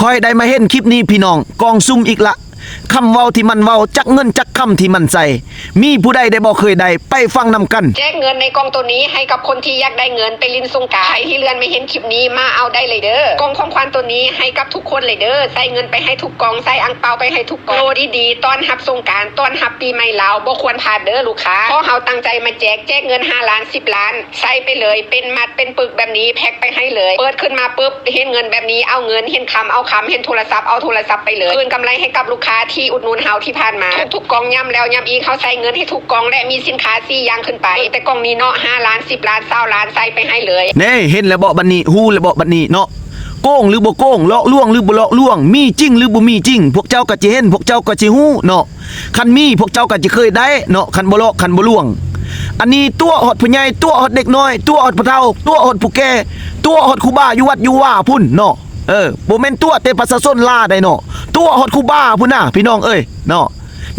คอยได้มาเห็นคลิปนี้พี่น้องกองซุ่มอีกละคำเว้าที่มันเว้าจักเงินจักคำที่มันใส่มีผู้ใดได้บอกเคยได้ไปฟังนำกันแจกเงินในกองตัวนี้ให้กับคนที่อยากได้เงินไปลินสงกรานต์ใครที่เลื่อนไม่เห็นคลิปนี้มาเอาได้เลยเด้อกองของขวัญตัวนี้ให้กับทุกคนเลยเด้อใส่เงินไปให้ทุกกองใส่อังเปาไปให้ทุกกองโลดีๆต้อนรับสงกรานต์ต้อนรับปีใหม่ลาวบ่ควรพลาดเด้อลูกค้าเพราะเฮาตั้งใจมาแจกเงิน5ล้าน10ล้านใส่ไปเลยเป็นมัดเป็นปึกแบบนี้แพ็คไปให้เลยเปิดขึ้นมาปุ๊บเห็นเงินแบบนี้เอาเงินเห็นคำเอาคำเห็นโทรศัพท์เอาโทรศัพท์ไปเลยคืนกำไรให้กับลูกค้าที่อุดหนุนเฮาที่ผ่านมาทุกกองย้ำแล้วย้ำอีกเขาใส่เงินให้ทุกกองและมีสินค้า4อย่างขึ้นไปแต่กองนี้เนาะ5ล้าน10ล้าน20ล้านใส่ไปให้เลยเน่เห็นแล้วบอกบัดนี้ฮู้แล้วบอกบัดนี้เนาะโกงหรือบ่โกงเลาะล่วงหรือบ่เลาะล่วงมีจริงหรือบ่มีจริงพวกเจ้าก็จะเห็นพวกเจ้าก็จะฮู้เนาะคันมีพวกเจ้าก็จะเคยได้เนาะคันบ่เลาะคันบ่ล่วงอันนี้ตัวฮอดผู้ใหญ่ตัวฮอดเด็กน้อยตัวฮอดผู้เฒ่าตัวฮอดผู้แก่ตัวฮอดครูบาอยู่วัดอยู่ว่าพุ่นเนาะบ่แม่นตัวแต่ประชาชนลาได้เนาะตัวฮอดครูบาพุ่นน่ะพี่น้องเอ้ยเนาะ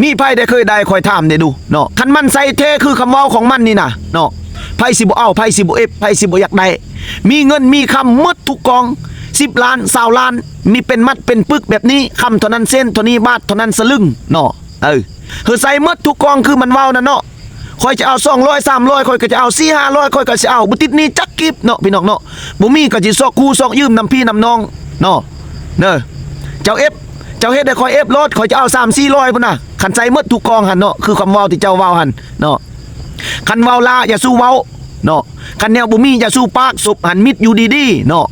มีไผได้เคยได้คอยถามได้ดูเนาะคันมันใส่เทคือคำเว้าของมันนี่น่ะเนาะไผสิบ่เอาไผสิบ่เอฟไผสิบ่อยากได้มีเงินมีคำหมดทุกกอง10ล้าน20ล้านมีเป็นมัดเป็นปึกแบบนี้คำเท่านั้นเส้นเท่านี้บาทเท่านั้นสลึงเนาะคือใส่หมดทุกกองคือมันเว้านั่นเนาะคอยจะเอา200 300คอยก็จะเอา4 500คอยก็สิเอาบ่ติดนี้จักกิบเนาะพี่น้องเนาะบ่มีก็สิซอกคู่ซอกยืมนำพี่นำน้องเนาะเจ้าเอฟเจ้าเฮ็ดได้คอยเอฟรถคอยจะเอา3-400พุ่นน่ะคันใส่หมดทุกกองหั่นเนาะคือคำเว้าที่เจ้าเว้าหั่นเนาะคันเว้าลาอย่าสู้เว้าเนาะคันแนวบ่มีอย่าสู้ปากสุบหันมิดอยู่ดีๆเนาะ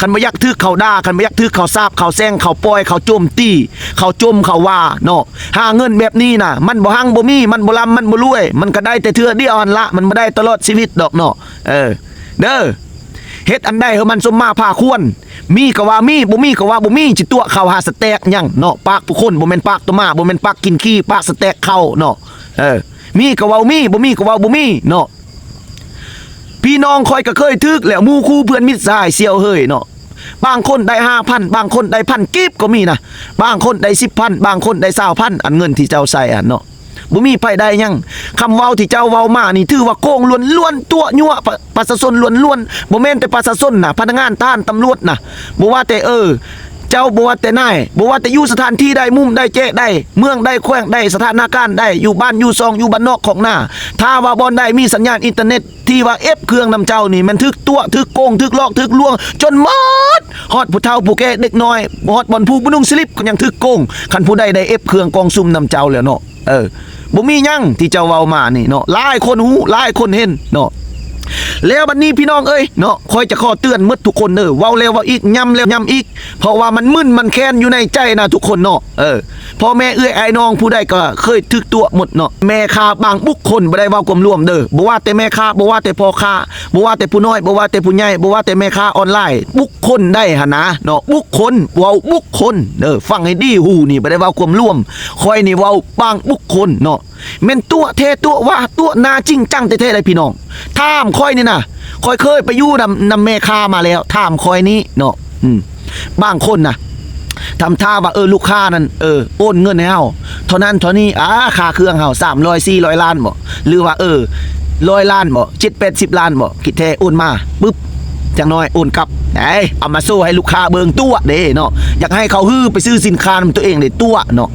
คันบ่อยากทึกเขาด่าคันบ่อยากทึกเขาซาบเขาแซงเขาปล่อยเขาโจมตีเขาจมเขาว่าเนาะหาเงินแบบนี้น่ะมันบ่หังบ่มีมันบ่ลำมันบ่รวยมันก็ได้แต่เทื่อเดียวอันละมันบ่ได้ตลอดชีวิตดอกเนาะเด้อเฮ็ดอันใดให้มันสมมาภาควรมีก็ว่ามีบ่มีก็ว่าบ่มีจิตัวเข้าหาสแต็กหยังเนาะปากผู้คนบ่แม่นปากตัวมาบ่แม่นปากกินขี้ปากสแต็กเข้าเนาะมีก็ว่ามีบ่มีก็ว่าบ่มีเนาะพี่น้องคอยก็เคยทึกแล้วหมู่คู่เพื่อนมิตรสหายเสี่ยวเฮ้ยเนาะบางคนได้ 5,000 บางคนได้1,000กีบก็มีนะบางคนได้ 10,000 บางคนได้20,000อันเงินที่เจ้าใส่อันเนาะบ่มีไผได้หยังคำเว้าที่เจ้าเว้ามานี่ถือว่าโกงล้วนๆตัวยั่วประชาชนล้วนๆบ่แม่นแต่ประชาชนน่ะพนักงานทหารตำรวจน่ะบ่ว่าแต่เจ้าบ่ว่าแต่นายบ่ว่าแต่อยู่สถานที่ใดมุมใดเจ๊ได้เมืองใดแขวงใดสถานการณ์ใดอยู่บ้านอยู่ซองอยู่บ้านนอกของหน้าถ้าว่าบ่อนใดมีสัญญาณอินเทอร์เน็ตที่ว่าเอฟเครื่องนำเจ้านี่มันทึกตัวทึกโกงทึกลอกทึกลวงจนหมดฮอดผู้เฒ่าผู้แก่เด็กน้อยฮอดบ่อนผู้บ่นุ่งสลิปก็ยังทึกโกงคันผู้ใดได้เอฟเครื่องกองซุ่มนำเจ้าแล้วเนาะบ่มีหยังที่เจ้าเว้ามานี่เนาะหลายคนฮู้หลายคนเห็นเนาะแล้วบัดนี้พี่น้องเอ้ยเนาะคอยจะขอเตือนหมดทุกคนเว้าแล้วเว้าอีกย้ำแล้วย้ำอีกเพราะว่ามันมึนมันแค้นอยู่ในใจนะทุกคนเนาะพ่อแม่เอื้อยไอ้น้องผู้ใดก็เคยทึกตัวหมดเนาะแม่ค้าบางบุคคลบ่ได้เว้าความร่วมบ่ว่าแต่แม่ค้าบ่ว่าแต่พ่อค้าบ่ว่าแต่ผู้น้อยบ่ว่าแต่ผู้ใหญ่บ่ว่าแต่แม่ค้าออนไลน์บุคคลได้หั่นนะเนาะบุคคลเว้าบุคคลฟังให้ดีหูนี่บ่ได้เว้าความร่วมคอยนี่เว้าบางบุคคลเนาะแม่นตัวเทตัวว่าตัวนาจริงจังแท้ๆเลยพี่น้องถามคอยนี่นะคอยเคยไปอยู่นำแม่ค้ามาแล้วถามคอยนี้เนาะบางคนนะทำท่าว่าลูกค้านั่นโอนเงินให้เฮาเท่านั้นเท่านี้ค่าเครื่องเฮา300 400ล้านบ่หรือว่า100ล้านบ่7-80ล้านบ่คิดแท้โอนมาปึ๊บจังน้อยโอนกลับเอามาโซ่ให้ลูกค้าเบิ่งตัวเด้เนาะอยากให้เขาฮื้อไปซื้อสินค้าตัวเองได้ตัวเนาะ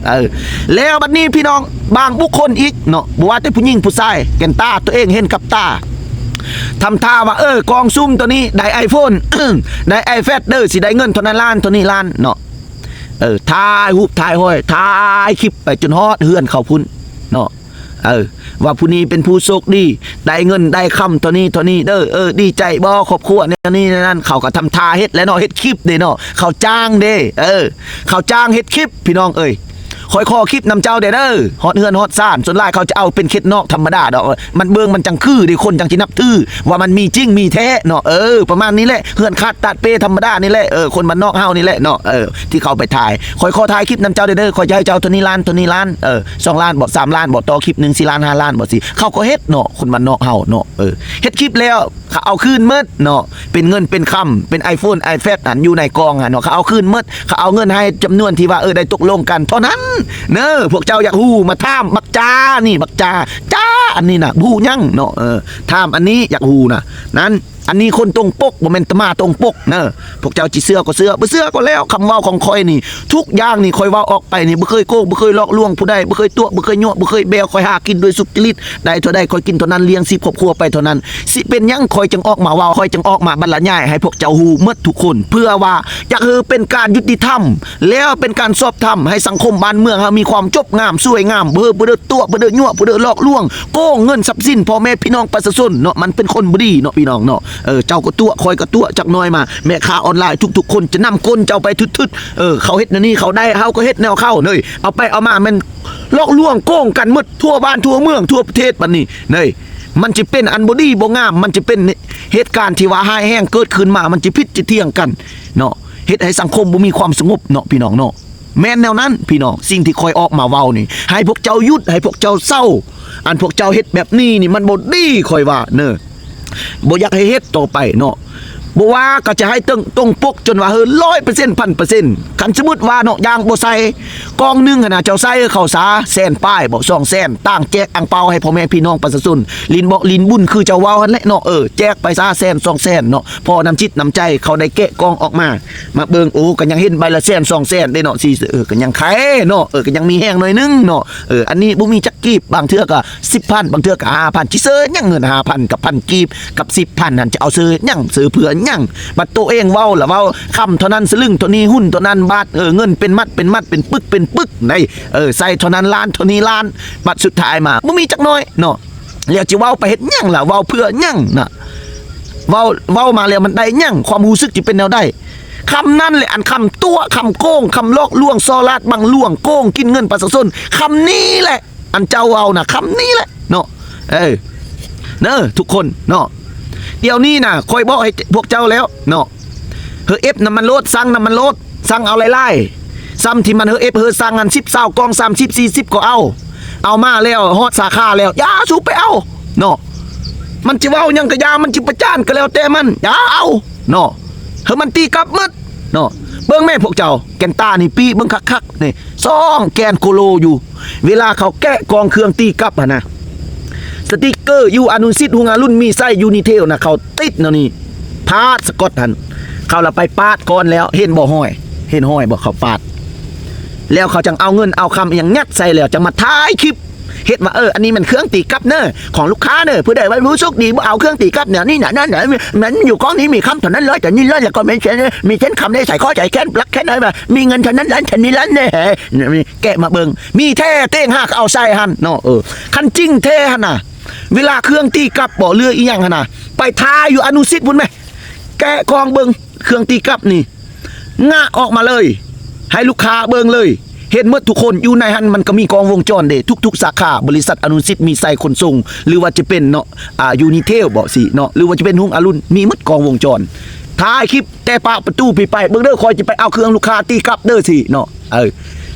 แล้วบัดนี้พี่น้องบางบุคคลอีกเนาะบ่ว่าแต่ผู้หญิงผู้ชายแก่นตาตัวเองเห็นกับตาทำท่าว่ากองซุ่มตัวนี้ได้ iPhone ได้ iPad สิได้เงินเท่านั้นล้านเท่านี้ล้านเนาะถ่ายรูปถ่ายห้อยถ่ายคลิปไปจนฮอดเฮือนเขาพุ่นเนาะว่าผู้นี้เป็นผู้โชคดีได้เงินได้คำตัวนี้ดีใจบ่ครอบครัวนี่นั่นเขาก็ทำท่าเฮ็ดแล้วเนาะเฮ็ดคลิปเด้เนาะเขาจ้างเด้เขาจ้างเฮ็ดคลิปพี่น้องคอยคอคลิปนำเจ้าเด้อฮอดเฮือนฮอดซ่านส่วนหลายเขาจะเอาเป็นเคล็ดนอกธรรมดาดอกมันเบิ่งมันจังคือดิคนจังสินับถือว่ามันมีจริงมีแท้เนาะประมาณนี้แหละเฮือนคาดตัดเปธรรมดานี่แหละคนบ้านนอกเฮานี่แหละเนาะที่เขาไปถ่ายคอยคอถ่ายคลิปนำเจ้าเด้อคอยจะให้เจ้าตัวนี้ล้าน2ล้านบ่3ล้านบ่ต่อคลิปนึง4ล้าน5ล้านบ่สิเขาก็เฮ็ดเนาะคนบ้านนอกเฮาเนาะเฮ็ดคลิปแล้วเขาเอาคืนหมดเนาะเป็นเงินเป็นคำเป็น iPhone iPad อันอยู่ในกองเนาะเขาเอาคืนหมดเขาเอาเงินให้จำนวนที่ว่าได้ตกลงกันเท่านั้นพวกเจ้าอยากฮู้มาถามบักจ้านี่บักจ้าอันนี้น่ะฮู้ยังเนาะถามอันนี้อยากฮู้น่ะนั้น อันนี้คนตรงปกบ่แม่นตะมาตรงปกเนอะพวกเจ้าจิเสื้อก็เสื้อบ่เสื้อก็แล้วคำเว้าของคอยนี่ทุกอย่างนี่คอยเว้าออกไปนี่บ่เคยโกงบ่เคยหลอกลวงผู้ใดบ่เคยตัวบ่เคยยั่วบ่เคยแบวคอยหากินโดยสุจริตได้เท่าใดคอยกินเท่านั้นเลี้ยง10ครอบครัวไปเท่านั้นสิเป็นหยังคอยจึงออกมาเว้าคอยจึงออกมาบรรยายให้พวกเจ้าฮู้หมดทุกคนเพื่อว่าอยากให้เป็นการยุติธรรมแล้วเป็นการสอบธรรมให้สังคมบ้านเมืองเฮามีความจบงามสวยงามบ่ได้ตัวบ่ได้ยั่วบ่ได้หลอกลวงโกงเงินทรัพย์สินพ่อแม่พี่น้องประชาชนเนาะมันเป็นคนบ่ดีเนาะพี่น้องเนาะเจ้าก็ตัวคอยก็ตัวจักหน่อยมาแม่ค้าออนไลน์ทุกๆคนจะนำก้นเจ้าไปทึดๆเขาเฮ็ดแนวนี้เขาได้เฮาก็เฮ็ดแนวเข้าเด้ยเอาไปเอามามันหลอกลวงโกงกันหมดทั่วบ้านทั่วเมืองทั่วประเทศบัดนี้เด้ยมันจะเป็นอันบ่ดีบ่งามมันจะเป็นเหตุการณ์ที่ว่าหายแห้งเกิดขึ้นมามันจะผิดจะเที่ยงกันเนาะเฮ็ดให้สังคมบ่มีความสงบเนาะพี่น้องเนาะแม่นแนวนั้นพี่น้องสิ่งที่คอยออกมาเว้านี่ให้พวกเจ้าหยุดให้พวกเจ้าเศร้าอันพวกเจ้าเฮ็ดแบบนี้นี่มันบ่ดีคอยว่าเนอะบ่อยากให้เฮ็ดต่อไปเนาะบ่ว่าก็จะให้ตรงปกจนว่า100% 1,000%คันสมมุติว่าเนาะยางบ่ใส่กองนึงหั่นน่ะเจ้าใส่เข้าสาแสนป้ายบ่2แสนตั้งแจกอังเปาให้พ่อแม่พี่น้องประชาชนลินบ่ลินบุญคือเจ้าเว้าหั่นแหละเนาะแจกไปซะแสน2แสนเนาะพอน้ำจิตน้ำใจเขาได้แกะกองออกมาเบิ่งโอ้ก็ยังเห็นใบละแสน2แสนได้เนาะสิก็ยังขายเนาะก็ยังมีแห้งหน่อยนึงเนาะอันนี้บ่มีจักกีบบางเทื่อก็ 10,000 บางเทื่อก็ 5,000 สิซื้อหยังเงิน 5,000 กับ 1,000 กีบกับ 10,000 นั่นจะเอาซื้อหยังซื้อเผื่อหยังบัดตัวเองเว้าล่ะเว้าคำเท่านั้นสลึงเท่านี้หุ้นเท่านั้นบาทเงินเป็นมัดเป็นปึกได้ใส่เท่านั้นล้านเท่านี้ล้านบัดสุดท้ายมาบ่มีจักน้อยเนาะแล้วสิเว้าไปเฮ็ดหยังล่ะเว้าเพื่อหยังน่ะเว้ามาแล้วมันได้หยังความรู้สึกสิเป็นแนวใดคำนั้นแหละอันคำตัวคำโกงคำลอกลวงซอลาดบังลวงโกงกินเงินประชาชนคำนี้แหละอันเจ้าเอาน่ะคำนี้แหละเนาะเนอะทุกคนเนาะเดี๋ยวนี้น่ะคอยบอกให้พวกเจ้าแล้วเนาะน้ำมันลดสั่งน้ำมันลดสั่งเอาไล่ๆซ้ำที่มันสั่งอัน10 20กอง30 40ก็เอามาแล้วฮอดสาขาแล้วอย่าสูบไปเอาเนาะมันจะเว้าหยังก็ยามันจิประจานก็แล้วแต่มันอย่าเอาเนาะมันตีกลับหมดเนาะเบิ่งแม่พวกเจ้าแกนตานี่ปีเบิ่งคักๆนี่2แกนโคโลอยู่เวลาเขาแกะกองเครื่องตีกลับนะสติกเกอร์อยู่อนุสิทธิ์หุงารุ่นมีไส้ยูนิเทลนะเขาติดเนาะนี่พาดสกอตหันเขาละไปปาดก่อนแล้วเห็นบ่ห้อยบ่เขาปาดแล้วเขาจังเอาเงินเอาคำอย่างยัดใส่แล้วจังมาท้ายคลิปเฮ็ดว่าอันนี้มันเครื่องตีกลับเนอะของลูกค้าเนอะผู้ใดว่ารู้สึกดีบ่เอาเครื่องตีกลับเนี่ยนี่น่ะนั่นน่ะมันอยู่กองนี้มีคำเท่านั้นเลยแต่นี่เลยแล้วก็มีเช่นคำได้ใส่ข้อใจแค้นปลักแค่ไหนมามีเงินเท่านั้นล้านเท่านี้ล้านเนี่ยแกะมาเบิ่งมีแท้เต้งหักเอาใส่หันเนาะคันจริงแท้หันน่ะเวลาเครื่องตีกลับบ่เรืออีหยังหั่นน่ะไปทาอยู่อนุสิทธิ์พุ่นแม่แกะกองเบิ่งเครื่องตีกลับนี่งะออกมาเลยให้ลูกค้าเบิ่งเลยเห็นหมดทุกคนอยู่ในหันมันก็มีกองวงจรเด้ทุกๆสาขาบริษัทอนุสิทธิ์มีไซขนส่งหรือว่าจะเป็นเนาะยูนิเทลบ่สิเนาะหรือว่าจะเป็นหุ้งอรุณมีหมดกองวงจรท้ายคลิปแต่ปากประตูไปเบิ่งเด้อคอยจะไปเอาเครื่องลูกค้าตีกลับเด้อสิเนาะ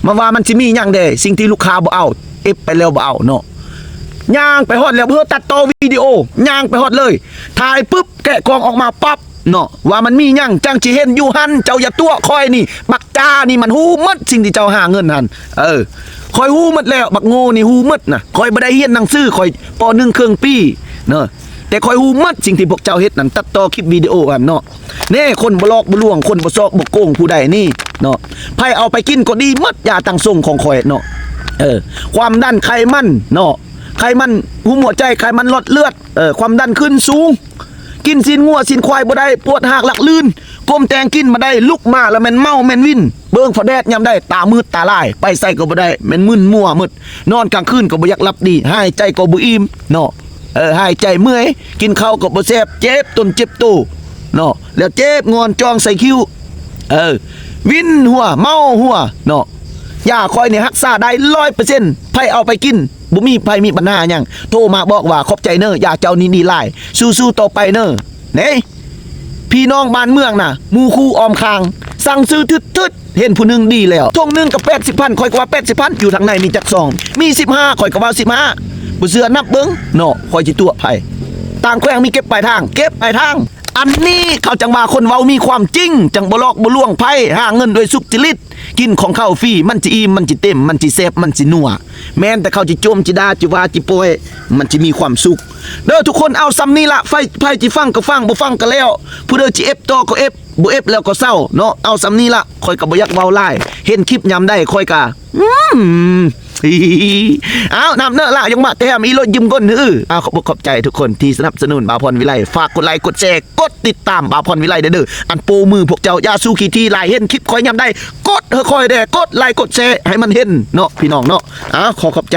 มาว่ามันสิมีหยังเด้สิ่งที่ลูกค้าบ่เอาไปแล้วบ่เอาเนาะย่างไปฮอดแล้วเพื่อตัดต่อวิดีโอย่างไปฮอดเลยถ่ายปุ๊บแกะกองออกมาปั๊บเนาะว่ามันมีหยังจังสิเห็นอยู่หันเจ้าอย่าตัวคอยนี่บักจ้านี่มันฮู้หมดสิ่งที่เจ้าหาเงินหันคอยฮู้หมดแล้วบักโง่นี่ฮู้หมดน่ะคอยบ่ได้เรียนหนังสือคอยป.1 ครึ่งปีเนาะแต่คอยฮู้หมดสิ่งที่พวกเจ้าเฮ็ดนั่นตัดต่อคลิปวิดีโอกันเนาะแน่คนบ่ลอกบ่ลวงคนบ่ซอกบ่โกงผู้ใดนี่เนาะไผเอาไปกินก็ดีหมดยาตั้งทรงของคอยเนาะความดันไขมันเนาะไขมันหัวใจไขมันหลอดเลือดความดันขึ้นสูงกินสินงัวสินควายบ่ได้ปวดหักหลักลื่นก้มแตงกินมาได้ลุกมาแล้วแม่นเมาแม่นวินเบิ่งฝาแดดยามได้ตามืดตาลายไปใส่ก็บ่ได้แม่นมึนมั่วมืดนอนกลางคืนก็บ่อยากหลับดีหายใจก็บ่อิ่มเนาะหายใจเมื่อยกินข้าวก็บ่แซ่บเจ็บต้นเจ็บตู้เนาะแล้วเจ็บงอนจองใส่คิ้ววินหัวเมาหัวเนาะยาคอยนี่รักษาได้ 100% ไผเอาไปกินบ่มีไผมีปัญหาหยังโทรมาบอกว่าขอบใจเนอะอยากเจ้านี่ดีหลายสู้ๆต่อไปเนอะเน่พี่น้องบ้านเมืองน่ะหมู่คู่ออมคางสั่งซื้อทึดๆเห็นผู้นึงดีแล้วทงนึงกับ80,000ข่อยก็ว่า80,000อยู่ทางในมีจักซองมี15ข่อยก็ว่า15บ่เชื่อนับเบิ่งเนาะข่อยสิตัวไผต่างแขวงมีเก็บปลายทาง อันนี้เขาจังว่าคนเว้ามีความจริงจังบ่หลอกบ่ลวงไพ่หาเงินด้วยสุจริตกินของเข้าฟรีมันสิอิ่มมันสิเต็มมันสิแซ่บมันสินัวแม้นแต่เขาสิโจมจิดาจิว่าจิโปยมันสิมีความสุขเด้อทุกคนเอาซ้ำนี้ละไผจิฟังก็ฟังบ่ฟังก็แล้วผู้เด้อจิเอฟต่อก็เอฟบ่เอฟแล้วก็เศร้าเนาะเอาซ้ำนี้ละค่อยก็บ่อยากเว้าหลายเห็นคลิปยามได้ค่อยก็เอานำเนอะละยังมาแถมอีรถยืมก้นเอาขอบใจทุกคนที่สนับสนุนบ่าวพรวิไลฝากกดไลค์กดแชร์กดติดตามบ่าวพรวิไลเด้ออันโปมือพวกเจ้ายาสู้ขี้ที่หลายเห็นคลิปคอยยามได้กดคอยแด่กดไลค์กดแชร์ให้มันเห็นเนาะพี่น้องเนาะขอบใจ